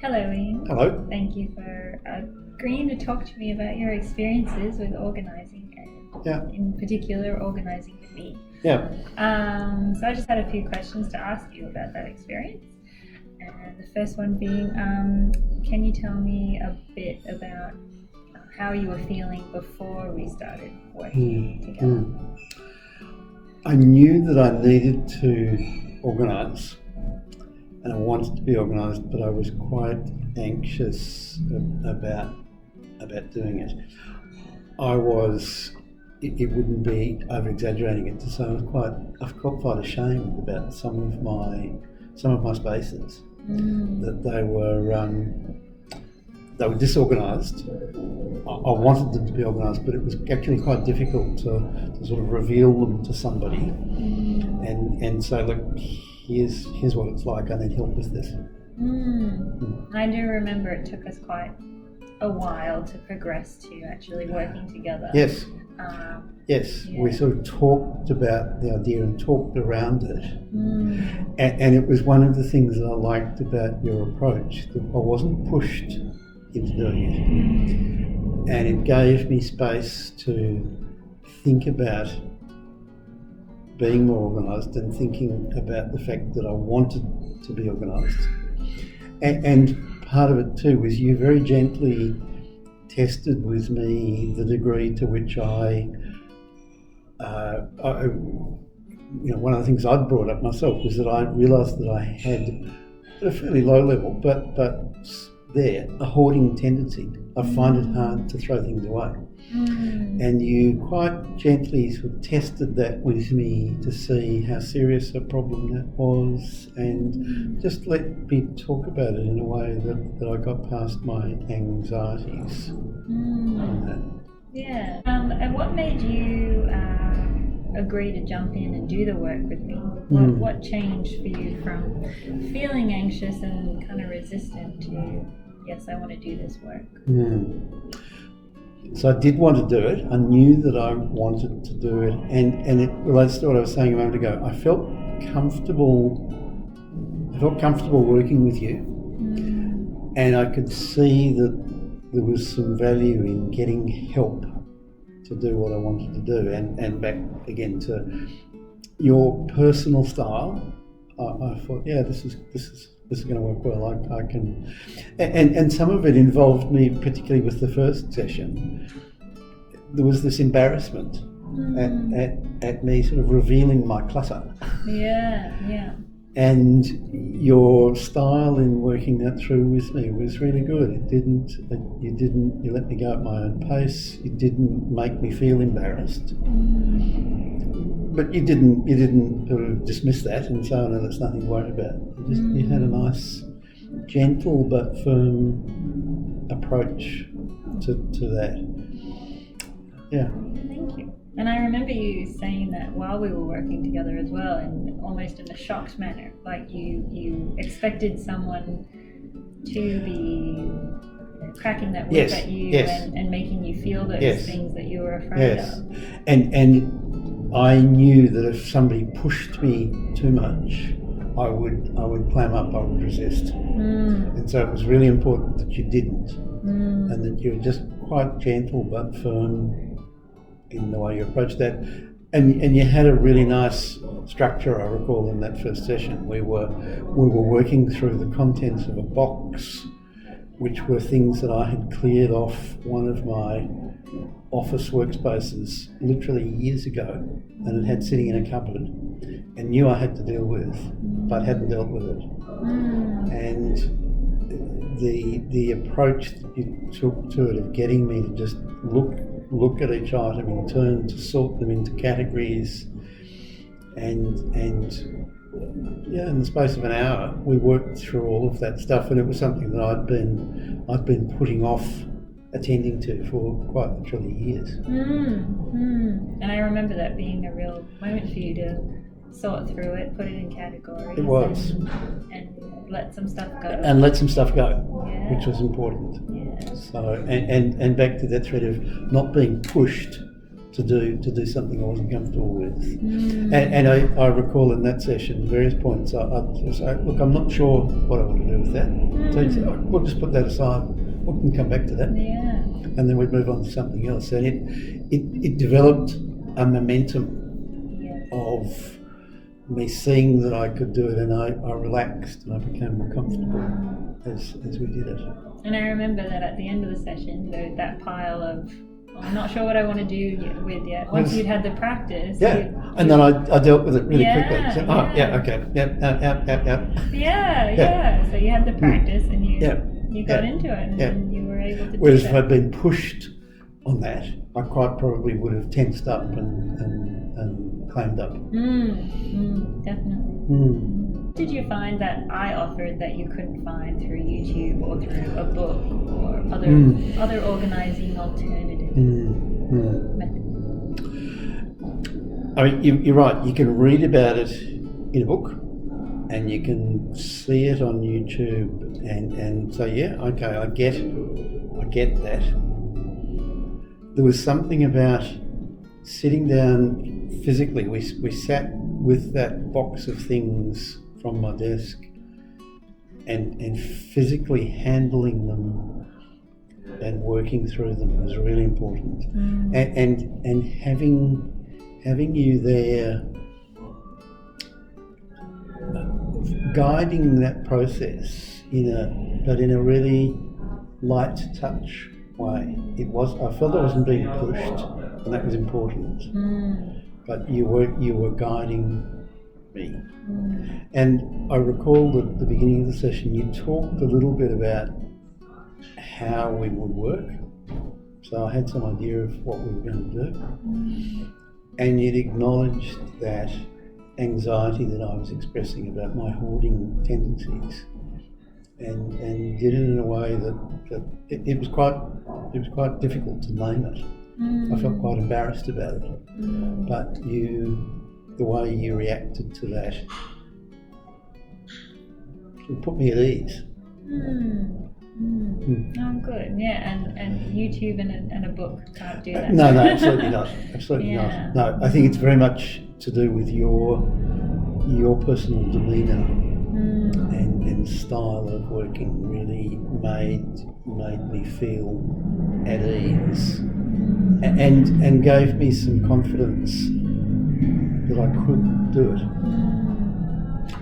Hello, Ian. Hello. Thank you for agreeing to talk to me about your experiences with organising and in particular organising with me. Yeah. So I just had a few questions to ask you about that experience. And the first one being, can you tell me a bit about how you were feeling before we started working together? I knew that I needed to organise and I wanted to be organised, but I was quite anxious about doing it. It wouldn't be over-exaggerating it to say I felt quite ashamed about some of my spaces, that they were disorganised. I wanted them to be organised, but it was actually quite difficult to sort of reveal them to somebody and say, look, here's what it's like. I need help with this. I do remember it took us quite a while to progress to actually working together. Yes. Yeah. We sort of talked about the idea and talked around it. And it was one of the things that I liked about your approach, that I wasn't pushed into doing it. And it gave me space to think about being more organised and thinking about the fact that I wanted to be organised. And part of it too was you very gently tested with me the degree to which one of the things I'd brought up myself was that I realised that I had, at a fairly low level, but a hoarding tendency. I find it hard to throw things away. And you quite gently sort of tested that with me to see how serious a problem that was, and just let me talk about it in a way that I got past my anxieties on that. Yeah. And what made you agree to jump in and do the work with me? What changed for you from feeling anxious and kind of resistant to, yes, I want to do this work? So I did want to do it. I knew that I wanted to do it, and it relates to what I was saying a moment ago. I felt comfortable working with you, and I could see that there was some value in getting help to do what I wanted to do. And back again to your personal style, I thought, this is going to work well. I can, and some of it involved me, particularly with the first session. There was this embarrassment at me sort of revealing my clutter. Yeah. And your style in working that through with me was really good. You let me go at my own pace. You didn't make me feel embarrassed. But you didn't sort of dismiss that and say, oh no, that's nothing to worry about. You had a nice, gentle but firm approach to that. Yeah. Thank you. And I remember you saying that while we were working together as well, and almost in a shocked manner, like you expected someone to be cracking that whip at you and making you feel those things that you were afraid of. And I knew that if somebody pushed me too much, I would clam up, I would resist. And so it was really important that you didn't, and that you were just quite gentle but firm in the way you approached that. And you had a really nice structure, I recall, in that first session. We were working through the contents of a box, which were things that I had cleared off one of my office workspaces literally years ago, and it had sitting in a cupboard, and knew I had to deal with, but hadn't dealt with it. And the approach that you took to it of getting me to just look at each item in turn, to sort them into categories, and in the space of an hour we worked through all of that stuff, and it was something that I'd been putting off attending to for quite literally years. And I remember that being a real moment for you to sort through it, put it in categories. It was. And let some stuff go. And let some stuff go, which was important. Yeah. So, and back to that thread of not being pushed to do something I wasn't comfortable with. And I recall in that session, various points, I was like, look, I'm not sure what I want to do with that. So he said, we'll just put that aside. We can come back to that. Yeah. And then we'd move on to something else. And it developed a momentum of me seeing that I could do it, and I relaxed and I became more comfortable as we did it. And I remember that at the end of the session, that pile of, I'm not sure what I want to do with yet. Once you'd had the practice. And then I dealt with it really quickly. So, okay. Yeah. So you had the practice and you got into it and you were able to Whereas do if that. I'd been pushed on that, I quite probably would have tensed up and clammed up. Definitely. Did you find that I offered that you couldn't find through YouTube or through a book or other organising alternative methods? I mean, you're right. You can read about it in a book, and you can see it on YouTube, and say, okay, I get that. There was something about sitting down physically. We sat with that box of things from my desk and physically handling them and working through them was really important. And having you there guiding that process in a really light touch way. I felt I wasn't being pushed, and that was important. But you were guiding me. And I recall at the beginning of the session you talked a little bit about how we would work. So I had some idea of what we were going to do. And you'd acknowledged that anxiety that I was expressing about my hoarding tendencies, and did it in a way that it was quite difficult to name it. I felt quite embarrassed about it. But the way you reacted to that, it put me at ease. Oh, good. Yeah, and YouTube and a book can't do that. No, absolutely not. Absolutely not. No, I think it's very much to do with your personal demeanour and style of working really made me feel at ease and gave me some confidence that I could do it.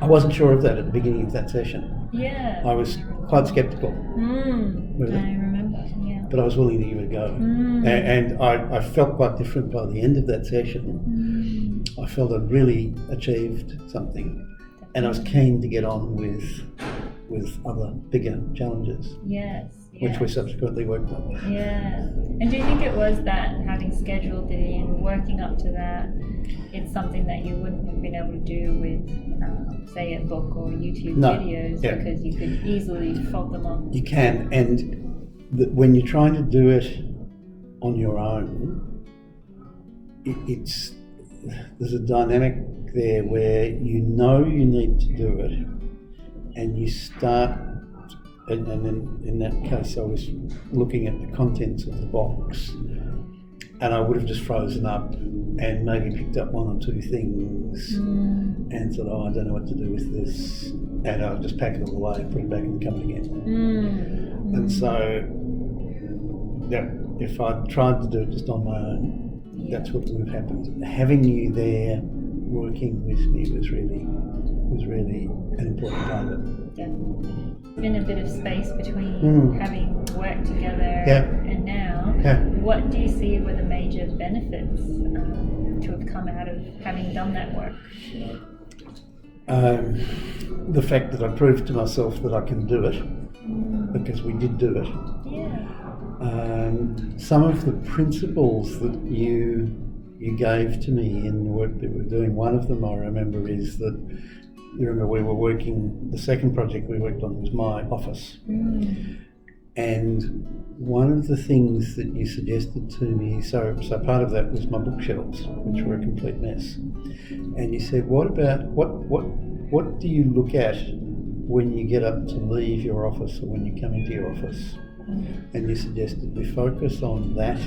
I wasn't sure of that at the beginning of that session. Yeah. I was quite sceptical. Really. I remember, yeah. But I was willing to give it a go. And I felt quite different by the end of that session. I felt I'd really achieved something. And I was keen to get on with other bigger challenges. Yes. Which we subsequently worked on. Yeah. And do you think it was that having scheduled it in, working up to that, it's something that you wouldn't have been able to do with, say, a book or YouTube videos because you could easily fold them on? You can, and when you're trying to do it on your own, there's a dynamic there where you know you need to do it, and you start. And in that case, I was looking at the contents of the box, and I would have just frozen up and maybe picked up one or two things and said, I don't know what to do with this, and I'll just pack it all away and put it back in the cupboard again. And so, if I'd tried to do it just on my own, that's what would have happened. Having you there working with me was really an important part of it. Been a bit of space between having worked together and now. What do you see were the major benefits to have come out of having done that work? The fact that I proved to myself that I can do it, because we did do it. Some of the principles that you gave to me in the work that we're doing, one of them I remember is that, you remember we were working, the second project we worked on was my office. And one of the things that you suggested to me, so part of that was my bookshelves, which were a complete mess. And you said, what do you look at when you get up to leave your office or when you come into your office? And you suggested we focus on that,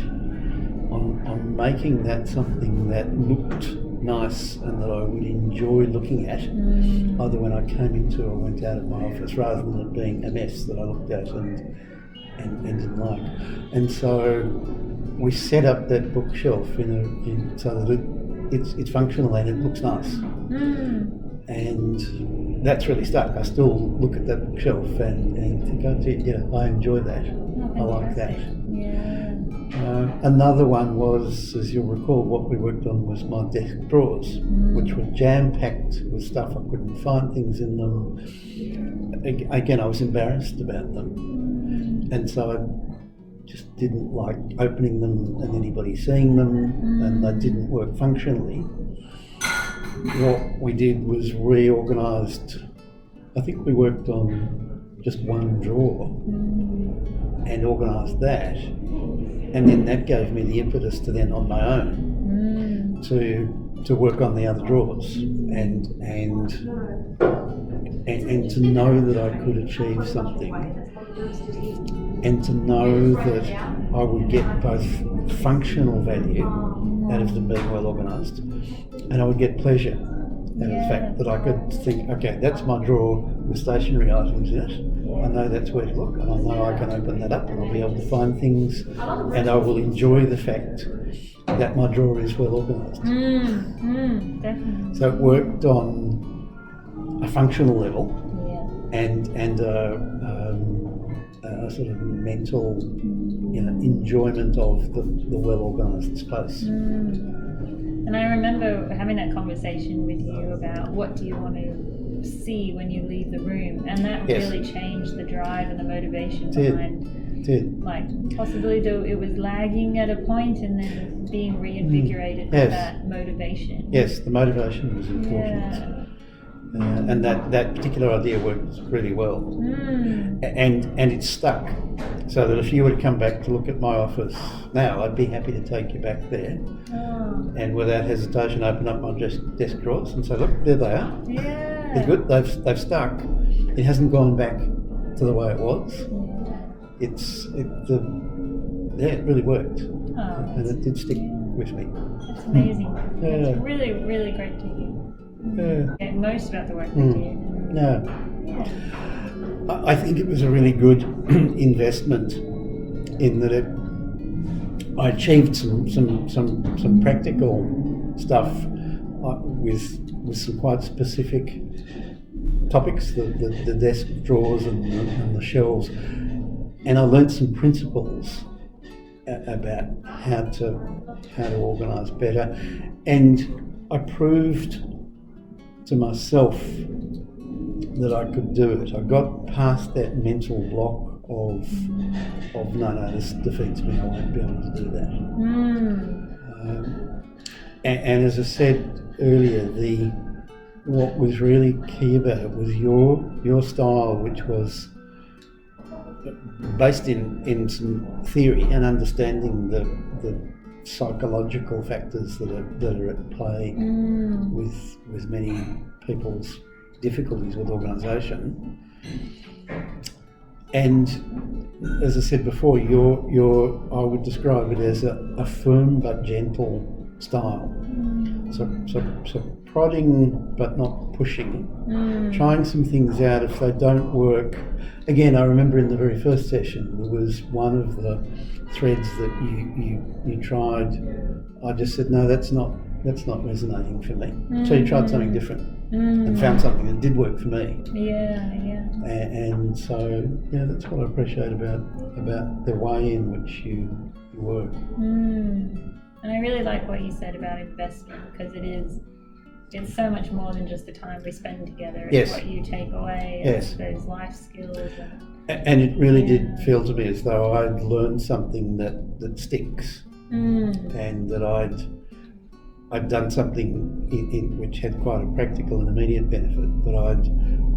on making that something that looked nice and that I would enjoy looking at, either when I came into or went out of my office, rather than it being a mess that I looked at and didn't like. And so we set up that bookshelf so that it's functional and it looks nice. And that's really stuck. I still look at that bookshelf and think, oh gee, yeah, I enjoy that. I like that. Yeah. Another one was, as you'll recall, what we worked on was my desk drawers, which were jam-packed with stuff. I couldn't find things in them. Again, I was embarrassed about them. And so I just didn't like opening them and anybody seeing them, and they didn't work functionally. What we did was reorganised. I think we worked on just one drawer and organised that, and then that gave me the impetus to then on my own to work on the other drawers and to know that I could achieve something, and to know that I would get both functional value out of them being well organised, and I would get pleasure out of the fact that I could think, okay, that's my drawer with stationery items in it. I know that's where to look, and I know I can open that up and I'll be able to find things, and I will enjoy the fact that my drawer is well organised. Definitely. So it worked on a functional level and a sort of mental, enjoyment of the well organised space. And I remember having that conversation with you about what do you want to see when you leave the room, and that really changed the drive and the motivation behind. Like possibly though it was lagging at a point, and then being reinvigorated with that motivation. Yes, the motivation was important. And that particular idea worked really well, and it stuck. So that if you were to come back to look at my office now, I'd be happy to take you back there, and without hesitation open up my desk drawers and say, look, there they are. Yeah. They're good. They've stuck. It hasn't gone back to the way it was. It really worked, and it did stick with me. That's amazing. It's really, really great to hear. Get most about the work we do. I think it was a really good investment in that I achieved some practical stuff with some quite specific topics, the desk drawers and the shelves, and I learnt some principles about how to organise better, and I proved to myself that I could do it. I got past that mental block of no, this defeats me, I won't be able to do that. And as I said earlier, what was really key about it was your style, which was based in some theory and understanding the psychological factors that are at play with many people's difficulties with organisation. And as I said before, I would describe it as a firm but gentle style. So prodding but not pushing, trying some things out. If they don't work, again, I remember in the very first session there was one of the threads that you tried. I just said, no, that's not resonating for me. So you tried something different and found something that did work for me. And so that's what I appreciate about the way in which you work. And I really like what you said about investment, because it's so much more than just the time we spend together. It's what you take away. It's those life skills. And it really did feel to me as though I'd learned something that sticks, and that I'd done something in which had quite a practical and immediate benefit, but I'd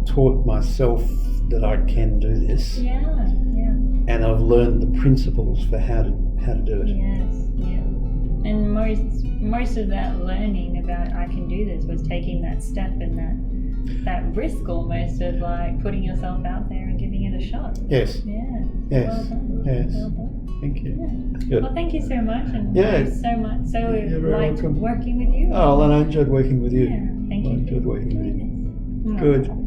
taught myself that I can do this. And I've learned the principles for how to do it. And most of that learning about I can do this was taking that step and that risk almost of like putting yourself out there and giving it a shot. Yes. Well done. Thank you. Yeah. Good. Well, thank you so much, and Yeah. I so much. So You're very liked welcome. working with you. Oh, and I enjoyed working with you. Yeah, thank I you. enjoyed working with you. Mm. Good.